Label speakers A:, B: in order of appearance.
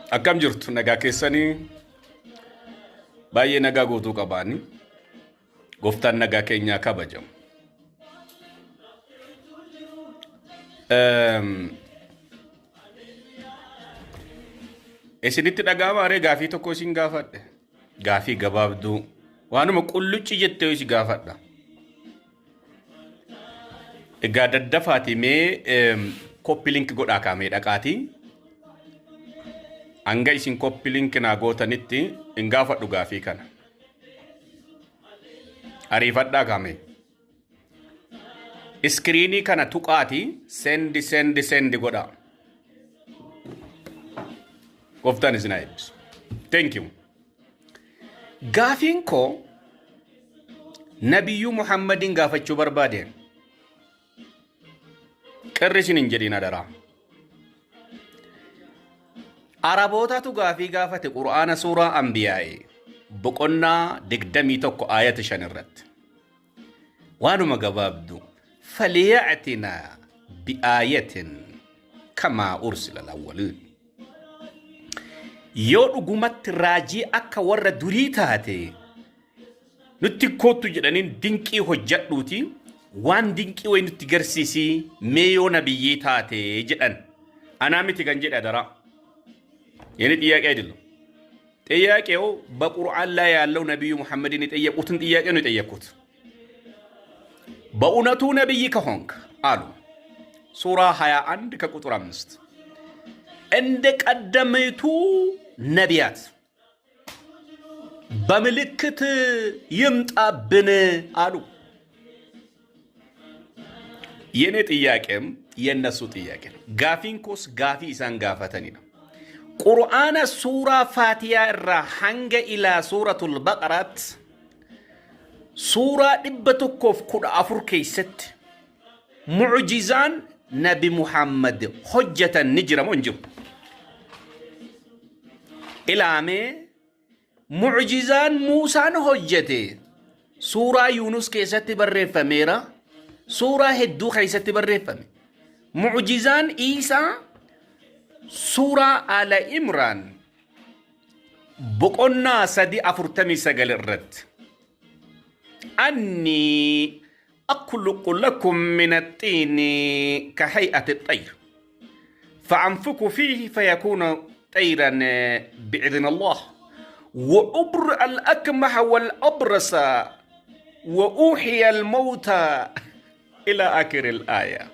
A: Akkam jirtu nagaa keessanii baay'ee nagaa gootuu qabaani gooftaan nagaa keenyaa kabajamu. Isinitti dhaga'ama ree gaafii tokko isin gaafadhe gaafii gabaabduu waanuma qullucci jettee isin gaafadha. Egaa daddafaati mee copy link godhaa kaamee dhaqaatii anga isin copy link naa gootanitti hin gaafadhu gaafii kana. Ariifadhaa kaamee iskiriinii kana tuqaati sendi godhaa. Gooftaan isin haa eebbisu. Thank you. Gaafiin koo Nabiyyuu Muhammadin gaafachuu barbaadeen qirri isin hin jedhin adaraa. Arabootatu gaafii gaafate Qur'aana suuraa Anbiyaa'ee boqonnaa 21 aayata 5 irratti. Waanuma gabaabdu faliya'atinaa bi'aayatin kamaa ursila al-awwaliin. Yoo dhugumatti raajii akka warra durii taate nutti kootu jedhaniin dinqii hojjadhuuti waan dinqii way nutti garsiisii mee yoo nabiyyii taate jedhan anaa miti kan jedhe adaraa. የኔ ጥያቄ አይደለም ጥያቄው በቁርአን ላይ ያለው ነብዩ መሐመድን የጠየቁትን ጥያቄ ነው የጠየቁት። በእውነቱ ነብይ ከሆንክ አሉ ሱራ 21 ከቁጥር 5 እንደ ቀደመቱ ነቢያት በምልክት ይምጣብን አሉ። የኔ ጥያቄም የነሱ ጥያቄ ነው። ጋፊንኮስ ጋፊ ኢሳን ጋፈተኒ ነው። قرآن سورة فاتحة الرحنج إلى سورة البقرة سورة إبتكوف كل أفريقيا ست معجزان نبي محمد حجة نجرة منجو إلى أمي معجزان موسى حجته سورة يونس كيست بريف ميرا سورة هدو كيست بريف معجزان إيسا سورة آل إمران بقنا سدي أفرتمي سجل الرد أني أخلق لكم من الطين كهيئة الطير فأنفخ فيه فيكون طيرا بإذن الله وأبرئ الأكمح والأبرص وأوحي الموتى إلى آخر الآية.